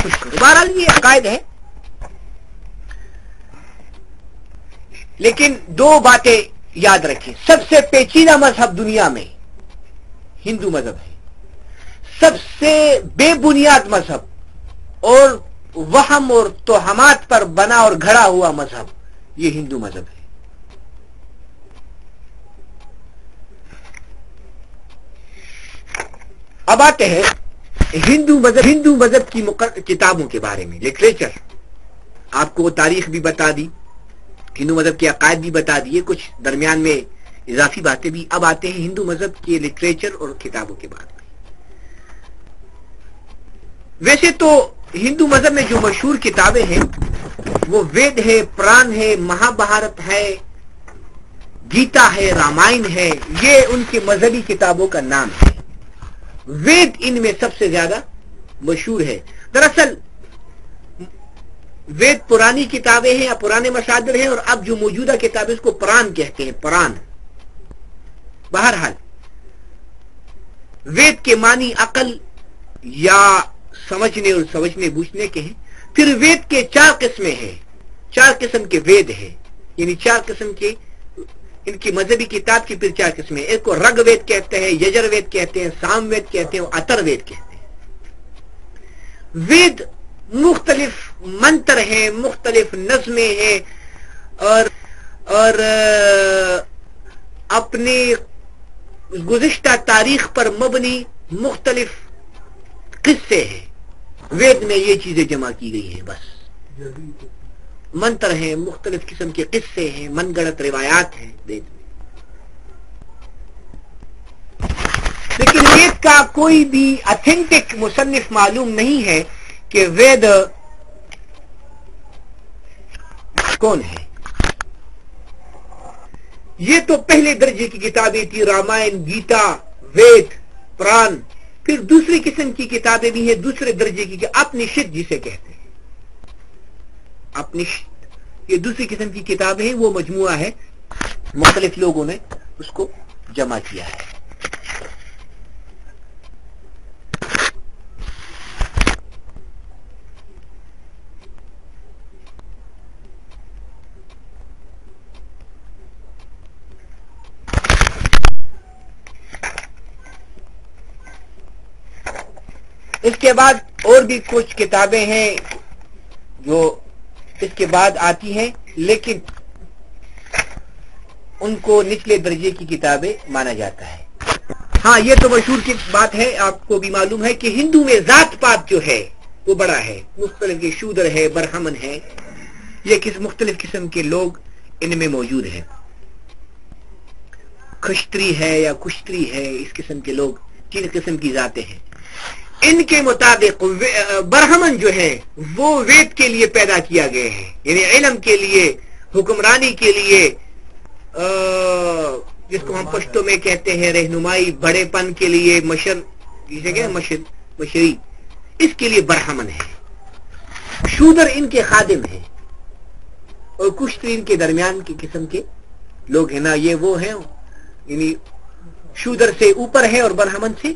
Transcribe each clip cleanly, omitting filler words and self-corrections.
खुश करो। बहरहाल ये अकायद है, लेकिन दो बातें याद रखें। सबसे पेचीदा मजहब दुनिया में हिंदू मजहब है, सबसे बेबुनियाद मजहब और वहम और तोहमात पर बना और घड़ा हुआ मजहब ये हिंदू मजहब है। अब आते हैं हिंदू मजहब की किताबों के बारे में, लिटरेचर। आपको वो तारीख भी बता दी, हिंदू मजहब के अकायद भी बता दिए, कुछ दरमियान में इजाफी बातें भी। अब आते हैं हिंदू मजहब के लिटरेचर और किताबों के बारे में। वैसे तो हिंदू मजहब में जो मशहूर किताबें हैं वो वेद है, पुराण है, महाभारत है, गीता है, रामायण है, ये उनके मजहबी किताबों का नाम है। वेद इनमें सबसे ज्यादा मशहूर है। दरअसल वेद पुरानी किताबें हैं या पुराने मसादिर हैं, और अब जो मौजूदा किताबें उसको पुराण कहते हैं, पुराण। बहरहाल वेद के मानी अकल या समझने और समझने बूझने के हैं। फिर वेद के 4 किस्में हैं, 4 किस्म के वेद हैं, यानी 4 किस्म के इनकी मजहबी किताब की फिर 4 किस्में। एक को ऋग वेद कहते हैं, यजुर वेद कहते हैं, साम वेद कहते हैं और अथर्व वेद कहते हैं। वेद मुख्तलिफ मंत्र हैं, मुख्तलिफ नज़्में हैं और अपने गुज़िश्ता तारीख पर मबनी मुख्तलिफ किस्से हैं। वेद में ये चीजें जमा की गई हैं। बस मंत्र हैं, मुख्तलिफ किस्म के किस्से हैं, मनगढ़ंत रिवायात हैं वेद में। लेकिन वेद का कोई भी ऑथेंटिक मुसन्निफ मालूम नहीं है कि वेद कौन है। ये तो पहले दर्जे की किताबें थी, रामायण, गीता, वेद, पुराण। फिर दूसरी किस्म की किताबें भी हैं, दूसरे दर्जे की, अपनिषद जिसे कहते हैं। अपनिषद ये दूसरी किस्म की किताबें हैं, वो मजमुआ है, मुख्तलिफ लोगों ने उसको जमा किया है। इसके बाद और भी कुछ किताबें हैं जो इसके बाद आती हैं, लेकिन उनको निचले दर्जे की किताबें माना जाता है। हाँ, ये तो मशहूर की बात है, आपको भी मालूम है कि हिंदू में जात पात जो है वो बड़ा है। मुख्तलिफ के शूद्र है, ब्राह्मण है, ये किस मुख्तलिफ किस्म के लोग इनमें मौजूद हैं। खस्त्री है या कुश्त्री है, इस किस्म के लोग, 3 किस्म की जातें हैं। इनके मुताबिक ब्राह्मण जो है वो वेद के लिए पैदा किया गए हैं, यानी इल्म के लिए, हुक्मरानी के लिए, जिसको हम पश्तो में कहते हैं रहनुमाई, बड़ेपन के लिए, मशरी, इसके लिए ब्राह्मण है। शूद्र इनके खादिम है और कुश्ती इनके दरमियान की किस्म के लोग हैं ना। ये वो हैं, यानी शूद्र से ऊपर है और ब्राह्मण से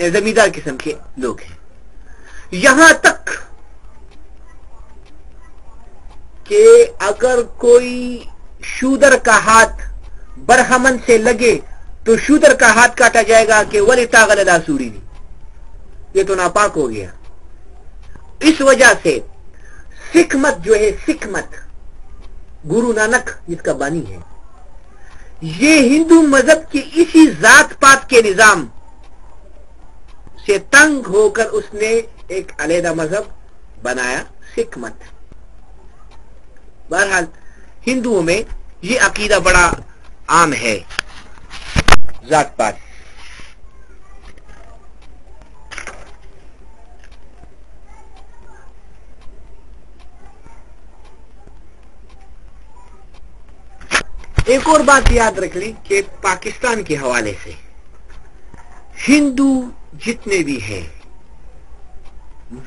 जमींदार किस्म के लोग हैं। यहां तक कि अगर कोई शूद्र का हाथ ब्राह्मण से लगे तो शूद्र का हाथ काटा जाएगा कि वलिता गलदा सूरी, ये तो नापाक हो गया। इस वजह से सिख मत जो है, सिख मत, गुरु नानक जिसका बानी है, ये हिंदू मजहब की इसी जात पात के निजाम से तंग होकर उसने एक अलहदा मजहब बनाया, सिख मत। बहरहाल हिंदुओं में ये अकीदा बड़ा आम है, जात पात। एक और बात याद रख ली कि पाकिस्तान के हवाले से हिंदू जितने भी हैं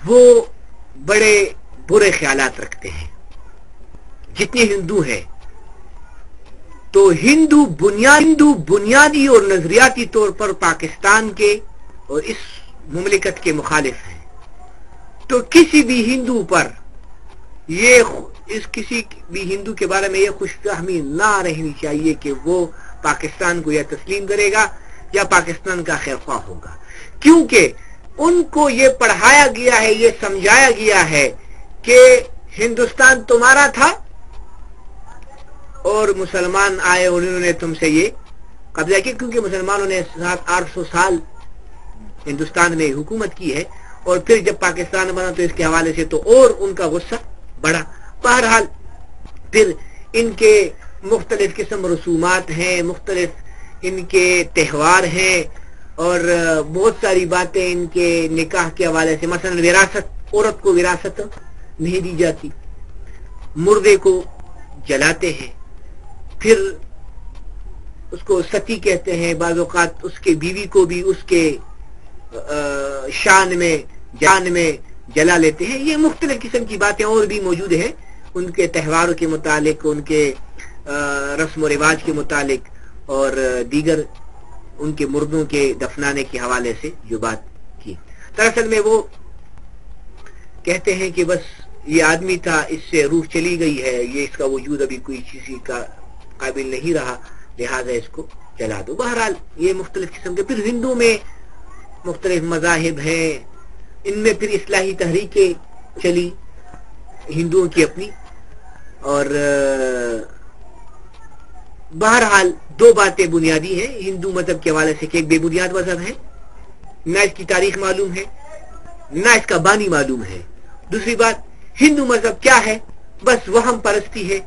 वो बड़े बुरे ख्यालात रखते हैं। जितने हिंदू हैं तो हिंदू बुनियादी और नजरियाती तौर पर पाकिस्तान के और इस मुमलिकत के मुखालिफ हैं। تو کسی بھی ہندو پر کسی بھی ہندو کے بارے میں یہ خوش فہمی نہ رہنی چاہیے کہ وہ پاکستان کو یا تسلیم کرے گا یا پاکستان کا خیر خواہ ہوگا، کیونکہ ان کو یہ پڑھایا گیا ہے، یہ سمجھایا گیا ہے کہ ہندوستان تمہارا تھا اور مسلمان آئے، انہوں نے تم سے یہ قبضہ کیا، کیونکہ مسلمانوں نے 800 سال ہندوستان میں حکومت کی ہے، اور پھر جب پاکستان بنا تو اس کے حوالے سے تو اور ان کا غصہ بڑھا۔ بہرحال پھر ان کے مختلف قسم رسومات ہیں، مختلف ان کے تہوار ہیں، اور بہت ساری باتیں ان کے نکاح کے حوالے سے، مثلا وراثت، عورت کو وراثت نہیں دی جاتی، مردے کو جلاتے ہیں، پھر اس کو ستی کہتے ہیں، بعض اوقات اس کے بیوی کو بھی اس کے شان میں جان میں جلا لیتے ہیں۔ یہ مختلف قسم کی باتیں اور بھی موجود ہیں ان کے تہواروں کے متعلق، ان کے رسم و رواج کے متعلق، اور دیگر ان کے مردوں کے دفنانے کے حوالے سے جو بات کی۔ دراصل میں وہ کہتے ہیں کہ بس یہ آدمی تھا، اس سے روح چلی گئی ہے، یہ اس کا وجود ابھی کوئی کسی کا قابل نہیں رہا، لہذا اس کو جلا دو۔ بہرحال یہ مختلف قسم کے، پھر ہندو میں مختلف مذاہب ہیں، ان میں پھر اصلاحی تحریکیں چلی ہندوؤں کی اپنی، اور بہرحال دو باتیں بنیادی ہیں ہندو مذہب کے حوالے سے، کہ ایک بے بنیاد مذہب ہے، نہ اس کی تاریخ معلوم ہے، نہ اس کا بانی معلوم ہے۔ دوسری بات، ہندو مذہب کیا ہے؟ بس وہم پرستی ہے،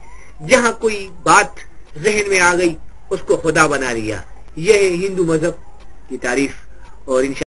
جہاں کوئی بات ذہن میں آ گئی اس کو خدا بنا لیا۔ یہ ہے ہندو مذہب کی تعریف، اور انشاءاللہ